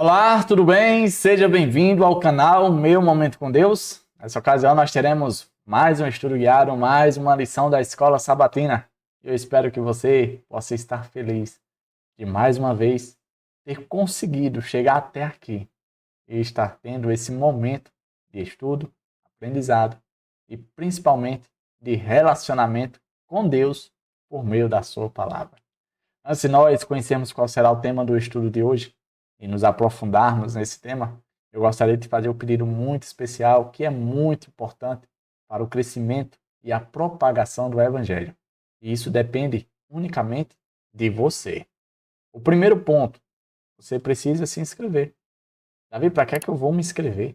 Olá, tudo bem? Seja bem-vindo ao canal Meu Momento com Deus. Nessa ocasião nós teremos mais um estudo guiado, mais uma lição da Escola Sabatina. Eu espero que você possa estar feliz de mais uma vez ter conseguido chegar até aqui e estar tendo esse momento de estudo, aprendizado e principalmente de relacionamento com Deus por meio da sua palavra. Antes de nós conhecermos qual será o tema do estudo de hoje e nos aprofundarmos nesse tema, eu gostaria de fazer um pedido muito especial que é muito importante para o crescimento e a propagação do Evangelho. E isso depende unicamente de você. O primeiro ponto, você precisa se inscrever. Davi, para que é que eu vou me inscrever?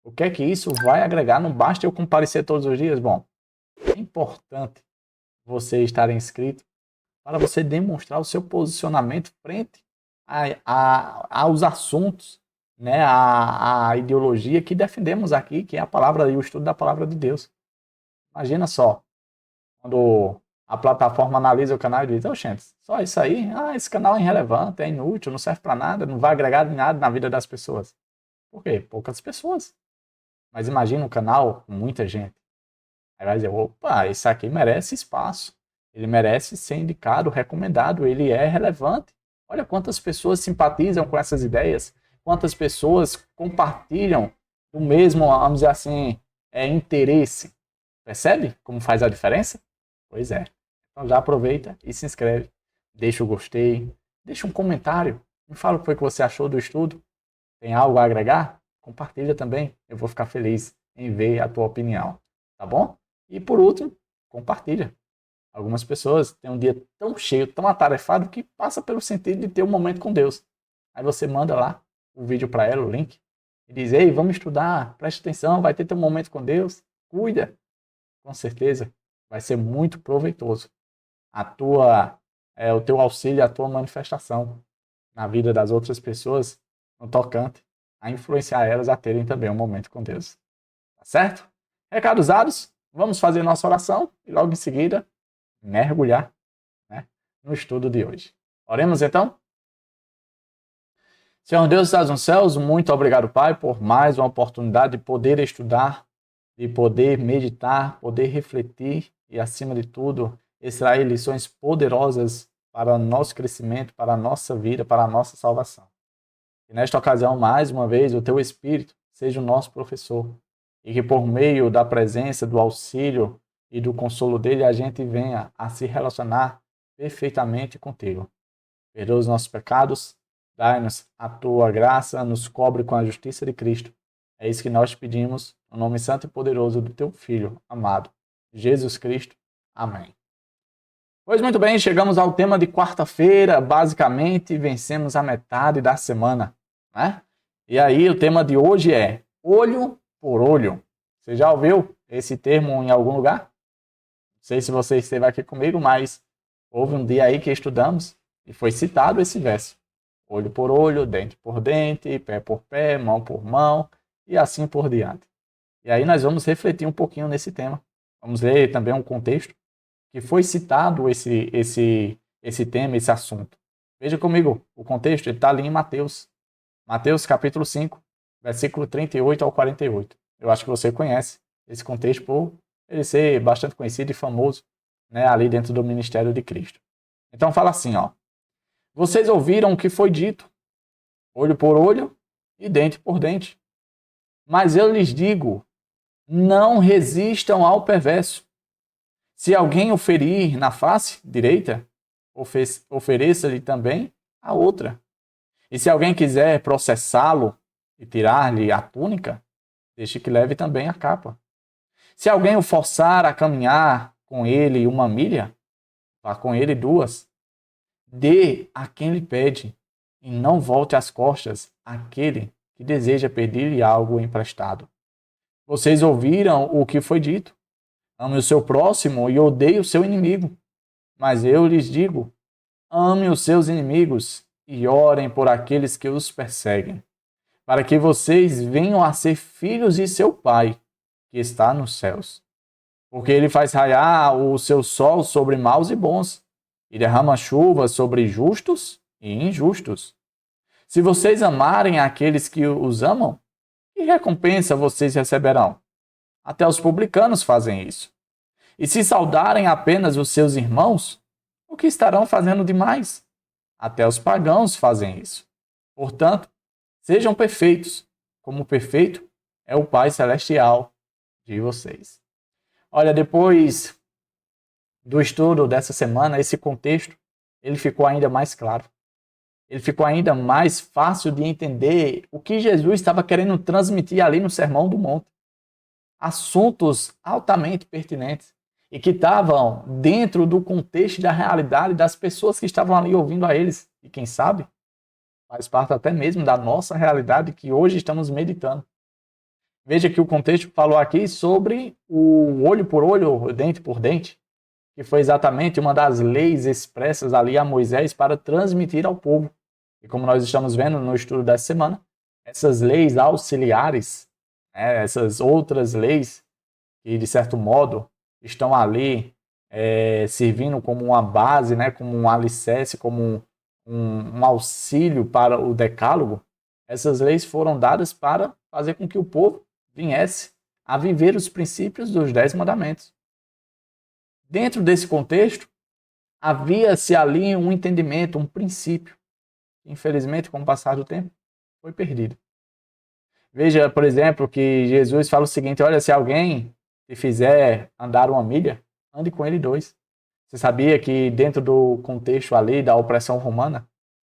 O que é que isso vai agregar? Não basta eu comparecer todos os dias? Bom, é importante você estar inscrito para você demonstrar o seu posicionamento frente aos assuntos, né, a ideologia que defendemos aqui, que é a palavra e o estudo da palavra de Deus. Imagina só, quando a plataforma analisa o canal e diz: "Oh, gente, só isso aí? Esse canal é irrelevante, é inútil, não serve para nada, não vai agregar em nada na vida das pessoas." Por quê? Poucas pessoas. Mas imagina um canal com muita gente. Aí vai dizer: "Opa, isso aqui merece espaço. Ele merece ser indicado, recomendado, ele é relevante. Olha quantas pessoas simpatizam com essas ideias, quantas pessoas compartilham do mesmo, vamos dizer assim, interesse." Percebe como faz a diferença? Pois é. Então já aproveita e se inscreve. Deixa o gostei, deixa um comentário. Me fala o que foi que você achou do estudo. Tem algo a agregar? Compartilha também. Eu vou ficar feliz em ver a tua opinião. Tá bom? E por último, compartilha. Algumas pessoas têm um dia tão cheio, tão atarefado, que passa pelo sentido de ter um momento com Deus. Aí você manda lá o vídeo para ela, o link, e diz: "Ei, vamos estudar, preste atenção, vai ter teu momento com Deus, cuida." Com certeza vai ser muito proveitoso o teu auxílio, a tua manifestação na vida das outras pessoas, no tocante a influenciar elas a terem também um momento com Deus. Tá certo? Recados dados, vamos fazer nossa oração e logo em seguida mergulhar, né, no estudo de hoje. Oremos então? Senhor Deus que estás nos céus, muito obrigado, Pai, por mais uma oportunidade de poder estudar, de poder meditar, poder refletir e, acima de tudo, extrair lições poderosas para o nosso crescimento, para a nossa vida, para a nossa salvação. E nesta ocasião, mais uma vez, o Teu Espírito seja o nosso professor e que por meio da presença, do auxílio e do consolo dele, a gente venha a se relacionar perfeitamente contigo. Perdoa os nossos pecados, dai-nos a tua graça, nos cobre com a justiça de Cristo. É isso que nós te pedimos, no nome santo e poderoso do teu Filho amado, Jesus Cristo. Amém. Pois muito bem, chegamos ao tema de quarta-feira, basicamente vencemos a metade da semana, né? E aí o tema de hoje é olho por olho. Você já ouviu esse termo em algum lugar? Não sei se você esteve aqui comigo, mas houve um dia aí que estudamos e foi citado esse verso. Olho por olho, dente por dente, pé por pé, mão por mão e assim por diante. E aí nós vamos refletir um pouquinho nesse tema. Vamos ler também um contexto que foi citado esse tema, esse assunto. Veja comigo, o contexto está ali em Mateus. Mateus capítulo 5, versículo 38 ao 48. Eu acho que você conhece esse contexto por ele ser bastante conhecido e famoso, né, ali dentro do ministério de Cristo. Então fala assim, ó: "Vocês ouviram o que foi dito, olho por olho e dente por dente. Mas eu lhes digo, não resistam ao perverso. Se alguém o ferir na face direita, ofereça-lhe também a outra. E se alguém quiser processá-lo e tirar-lhe a túnica, deixe que leve também a capa. Se alguém o forçar a caminhar com ele 1 milha, vá com ele 2. Dê a quem lhe pede, e não volte as costas àquele que deseja pedir-lhe algo emprestado. Vocês ouviram o que foi dito: ame o seu próximo e odeie o seu inimigo. Mas eu lhes digo, ame os seus inimigos e orem por aqueles que os perseguem, para que vocês venham a ser filhos de seu Pai, que está nos céus. Porque ele faz raiar o seu sol sobre maus e bons, e derrama chuva sobre justos e injustos. Se vocês amarem aqueles que os amam, que recompensa vocês receberão? Até os publicanos fazem isso. E se saudarem apenas os seus irmãos, o que estarão fazendo demais? Até os pagãos fazem isso. Portanto, sejam perfeitos, como perfeito é o Pai Celestial de vocês. Olha, depois do estudo dessa semana, esse contexto, ele ficou ainda mais claro. Ele ficou ainda mais fácil de entender o que Jesus estava querendo transmitir ali no Sermão do Monte. Assuntos altamente pertinentes e que estavam dentro do contexto da realidade das pessoas que estavam ali ouvindo a eles. E quem sabe, faz parte até mesmo da nossa realidade que hoje estamos meditando. Veja que o contexto falou aqui sobre o olho por olho, dente por dente, que foi exatamente uma das leis expressas ali a Moisés para transmitir ao povo. E como nós estamos vendo no estudo dessa semana, essas leis auxiliares, essas outras leis que, de certo modo, estão ali servindo como uma base, como um alicerce, como um auxílio para o decálogo, essas leis foram dadas para fazer com que o povo viesse a viver os princípios dos 10 mandamentos. Dentro desse contexto, havia-se ali um entendimento, um princípio, que, infelizmente, com o passar do tempo, foi perdido. Veja, por exemplo, que Jesus fala o seguinte: olha, se alguém te fizer andar 1 milha, ande com ele 2. Você sabia que dentro do contexto ali da opressão romana,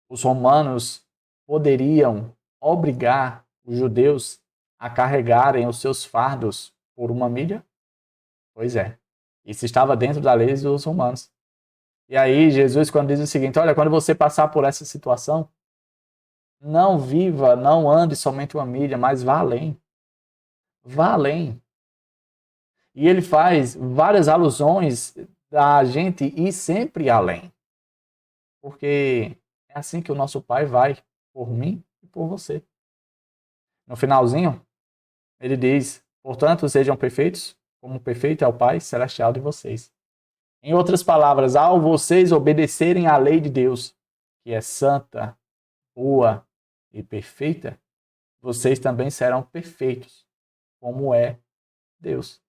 os romanos poderiam obrigar os judeus a carregarem os seus fardos por 1 milha? Pois é. Isso estava dentro da lei dos romanos. E aí Jesus, quando diz o seguinte: olha, quando você passar por essa situação, não viva, não ande somente 1 milha, mas vá além. Vá além. E ele faz várias alusões da gente ir sempre além. Porque é assim que o nosso Pai vai por mim e por você. No finalzinho, ele diz: portanto, sejam perfeitos, como perfeito é o Pai Celestial de vocês. Em outras palavras, ao vocês obedecerem à lei de Deus, que é santa, boa e perfeita, vocês também serão perfeitos, como é Deus.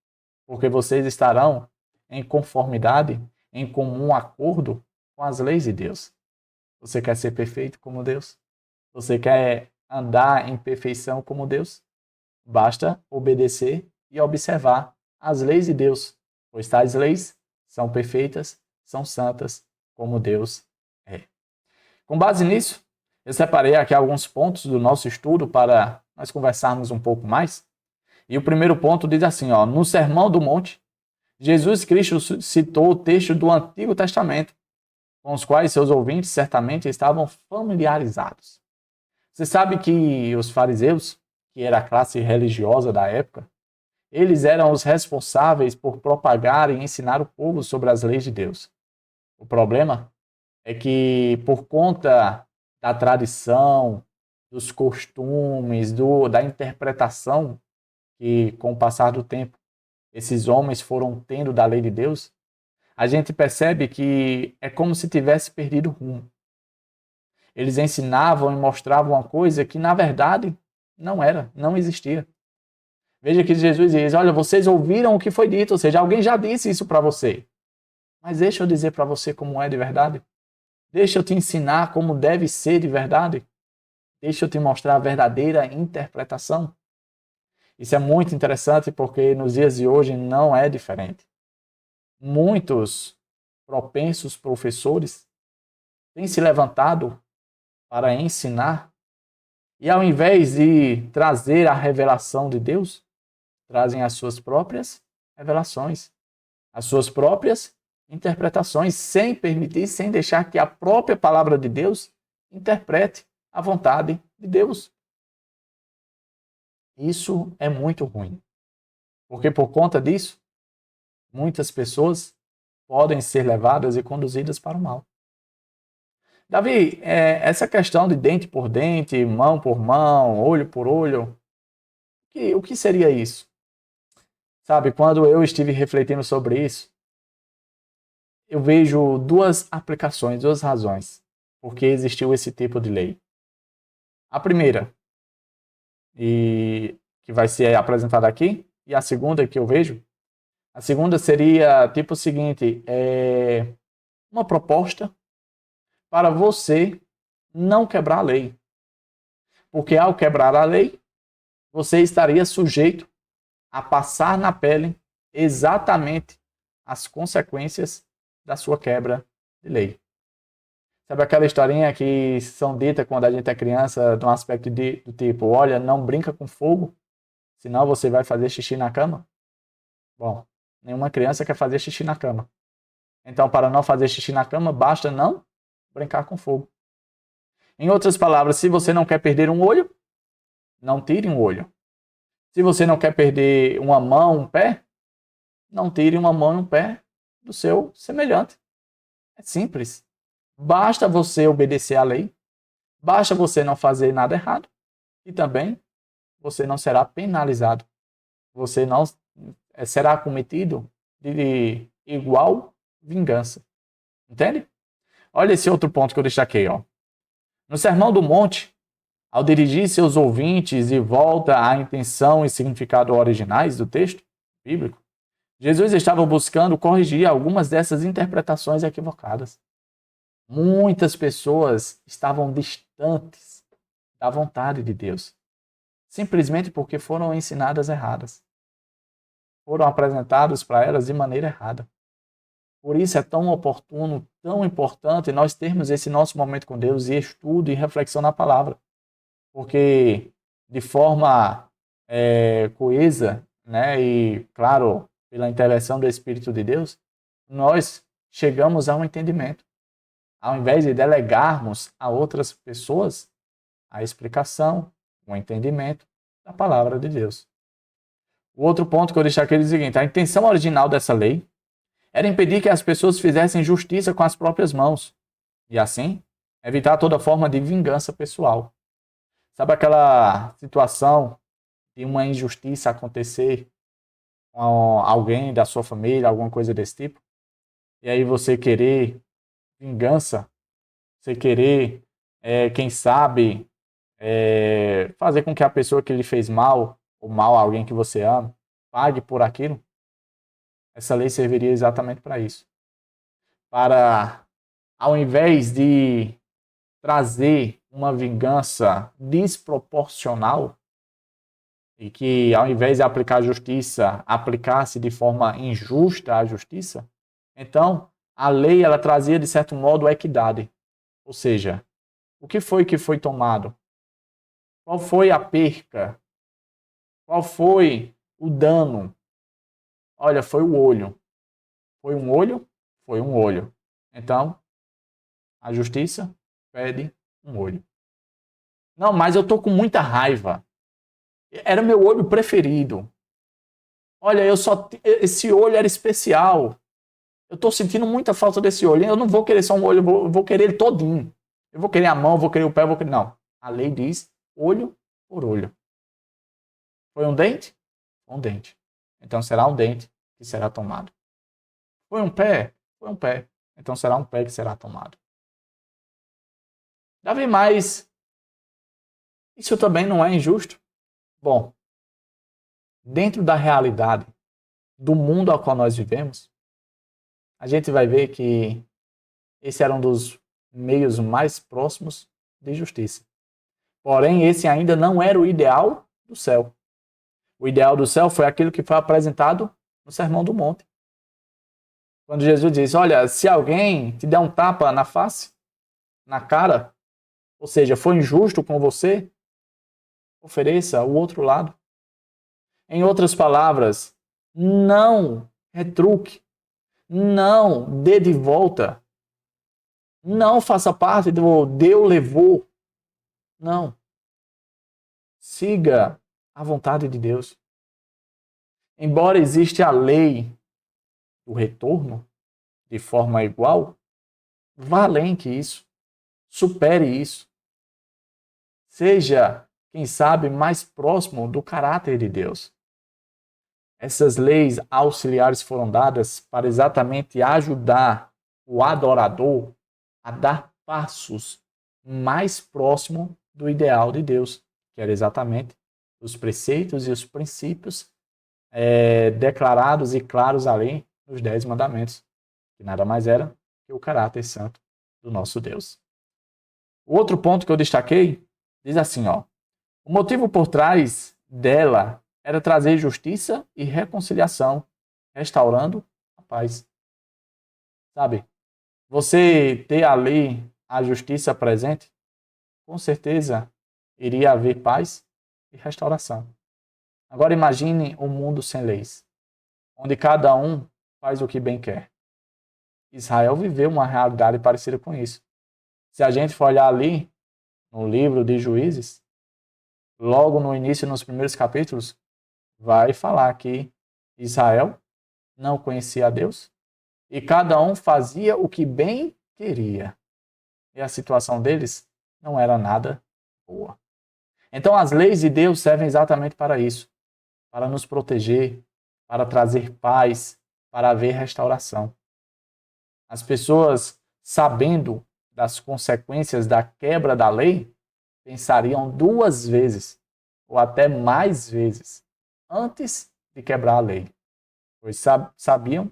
Porque vocês estarão em conformidade, em comum acordo com as leis de Deus. Você quer ser perfeito como Deus? Você quer andar em perfeição como Deus? Basta obedecer e observar as leis de Deus, pois tais leis são perfeitas, são santas, como Deus é. Com base nisso, eu separei aqui alguns pontos do nosso estudo para nós conversarmos um pouco mais. E o primeiro ponto diz assim, no Sermão do Monte, Jesus Cristo citou o texto do Antigo Testamento, com os quais seus ouvintes certamente estavam familiarizados. Você sabe que os fariseus, que era a classe religiosa da época, eles eram os responsáveis por propagar e ensinar o povo sobre as leis de Deus. O problema é que, por conta da tradição, dos costumes, da interpretação que, com o passar do tempo, esses homens foram tendo da lei de Deus, a gente percebe que é como se tivesse perdido o rumo. Eles ensinavam e mostravam uma coisa que, na verdade, não era, não existia. Veja que Jesus diz: olha, vocês ouviram o que foi dito, ou seja, alguém já disse isso para você. Mas deixa eu dizer para você como é de verdade. Deixa eu te ensinar como deve ser de verdade. Deixa eu te mostrar a verdadeira interpretação. Isso é muito interessante porque nos dias de hoje não é diferente. Muitos propensos professores têm se levantado para ensinar e, ao invés de trazer a revelação de Deus, trazem as suas próprias revelações, as suas próprias interpretações, sem permitir, sem deixar que a própria palavra de Deus interprete a vontade de Deus. Isso é muito ruim, porque por conta disso, muitas pessoas podem ser levadas e conduzidas para o mal. Davi, essa questão de dente por dente, mão por mão, olho por olho, o que seria isso? Sabe, quando eu estive refletindo sobre isso, eu vejo duas aplicações, duas razões, porque existiu esse tipo de lei. A primeira, e que vai ser apresentada aqui, e a segunda que eu vejo, a segunda seria tipo o seguinte, uma proposta para você não quebrar a lei. Porque ao quebrar a lei, você estaria sujeito a passar na pele exatamente as consequências da sua quebra de lei. Sabe aquela historinha que são ditas quando a gente é criança, de um aspecto do tipo, olha, não brinca com fogo, senão você vai fazer xixi na cama? Bom, nenhuma criança quer fazer xixi na cama. Então, para não fazer xixi na cama, basta não brincar com fogo. Em outras palavras, se você não quer perder um olho, não tire um olho. Se você não quer perder uma mão, um pé, não tire uma mão e um pé do seu semelhante. É simples. Basta você obedecer à lei, basta você não fazer nada errado e também você não será penalizado. Você não será cometido de igual vingança. Entende? Olha esse outro ponto que eu destaquei. Ó. No Sermão do Monte, ao dirigir seus ouvintes e volta à intenção e significado originais do texto bíblico, Jesus estava buscando corrigir algumas dessas interpretações equivocadas. Muitas pessoas estavam distantes da vontade de Deus, simplesmente porque foram ensinadas erradas. Foram apresentadas para elas de maneira errada. Por isso é tão oportuno, tão importante nós termos esse nosso momento com Deus e estudo e reflexão na palavra. Porque de forma coesa, né, e, claro, pela intervenção do Espírito de Deus, nós chegamos a um entendimento. Ao invés de delegarmos a outras pessoas a explicação, o entendimento da palavra de Deus. O outro ponto que eu deixei aqui é o seguinte: a intenção original dessa lei era impedir que as pessoas fizessem justiça com as próprias mãos e, assim, evitar toda forma de vingança pessoal. Sabe aquela situação de uma injustiça acontecer com alguém da sua família, alguma coisa desse tipo? E aí você querer vingança, você querer, quem sabe, fazer com que a pessoa que lhe fez mal, ou mal a alguém que você ama, pague por aquilo? Essa lei serviria exatamente para isso. Para, ao invés de trazer uma vingança desproporcional, e que, ao invés de aplicar a justiça, aplicasse de forma injusta a justiça, então a lei ela trazia, de certo modo, equidade. Ou seja, o que foi tomado? Qual foi a perca? Qual foi o dano? Olha, foi o olho. Foi um olho? Foi um olho. Então, a justiça pede um olho. Não, mas eu tô com muita raiva. Era meu olho preferido. Olha, esse olho era especial. Eu tô sentindo muita falta desse olho. Eu não vou querer só um olho, eu vou querer ele todinho. Eu vou querer a mão, vou querer o pé, eu vou querer... Não. A lei diz olho por olho. Foi um dente? Um dente. Então será um dente que será tomado. Foi um pé? Foi um pé. Então será um pé que será tomado. Davi, mas isso também não é injusto? Bom, dentro da realidade do mundo ao qual nós vivemos, a gente vai ver que esse era um dos meios mais próximos de justiça. Porém, esse ainda não era o ideal do céu. O ideal do céu foi aquilo que foi apresentado no Sermão do Monte. Quando Jesus diz, olha, se alguém te der um tapa na face, na cara, ou seja, foi injusto com você, ofereça o outro lado. Em outras palavras, não retruque, não dê de volta, não faça parte do Deus levou. Não. Siga a vontade de Deus. Embora exista a lei do retorno de forma igual, vá além que isso. Supere isso. Seja, quem sabe, mais próximo do caráter de Deus. Essas leis auxiliares foram dadas para exatamente ajudar o adorador a dar passos mais próximo do ideal de Deus, que era exatamente os preceitos e os princípios declarados e claros ali nos 10 mandamentos, que nada mais era que o caráter santo do nosso Deus. O outro ponto que eu destaquei diz assim, ó: o motivo por trás dela era trazer justiça e reconciliação, restaurando a paz. Sabe? Você ter ali a justiça presente, com certeza iria haver paz e restauração. Agora imagine um mundo sem leis, onde cada um faz o que bem quer. Israel viveu uma realidade parecida com isso. Se a gente for olhar ali no livro de Juízes, logo no início, nos primeiros capítulos, vai falar que Israel não conhecia a Deus e cada um fazia o que bem queria. E a situação deles não era nada boa. Então as leis de Deus servem exatamente para isso, para nos proteger, para trazer paz, para haver restauração. As pessoas, sabendo das consequências da quebra da lei, pensariam 2 vezes, ou até mais vezes, antes de quebrar a lei, pois sabiam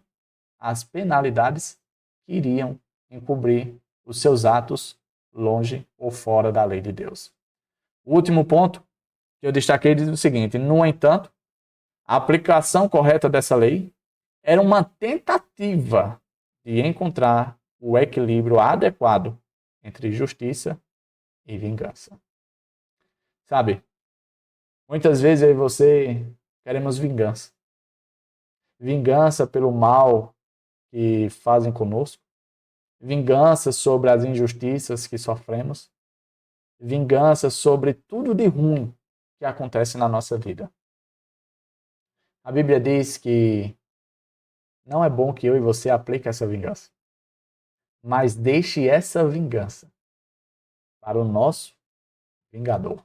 as penalidades que iriam encobrir os seus atos longe ou fora da lei de Deus. O último ponto que eu destaquei diz o seguinte: no entanto, a aplicação correta dessa lei era uma tentativa de encontrar o equilíbrio adequado entre justiça e vingança. Sabe, muitas vezes eu e você queremos vingança. Vingança pelo mal que fazem conosco, vingança sobre as injustiças que sofremos, vingança sobre tudo de ruim que acontece na nossa vida. A Bíblia diz que não é bom que eu e você aplique essa vingança, mas deixe essa vingança para o nosso vingador.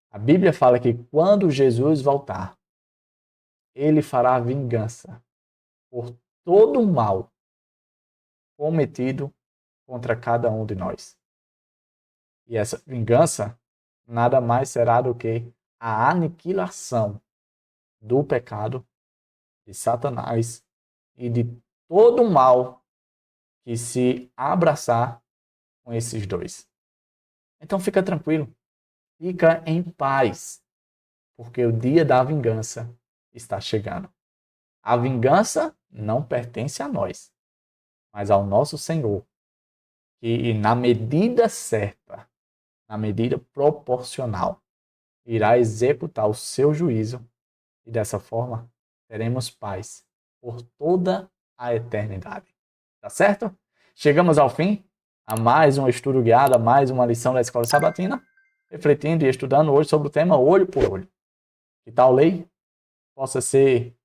A Bíblia fala que quando Jesus voltar, ele fará vingança por todo o mal cometido contra cada um de nós. E essa vingança nada mais será do que a aniquilação do pecado, de Satanás e de todo o mal que se abraçar com esses dois. Então fica tranquilo, fica em paz, porque o dia da vingança está chegando. A vingança não pertence a nós, mas ao nosso Senhor, que na medida certa, na medida proporcional, irá executar o seu juízo e dessa forma teremos paz por toda a eternidade. Tá certo? Chegamos ao fim a mais um estudo guiado, a mais uma lição da Escola Sabatina, refletindo e estudando hoje sobre o tema olho por olho. Que tal lei possa ser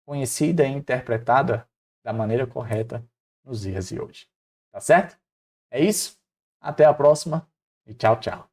conhecida e interpretada da maneira correta nos dias de hoje. Tá certo? É isso. Até a próxima e tchau, tchau.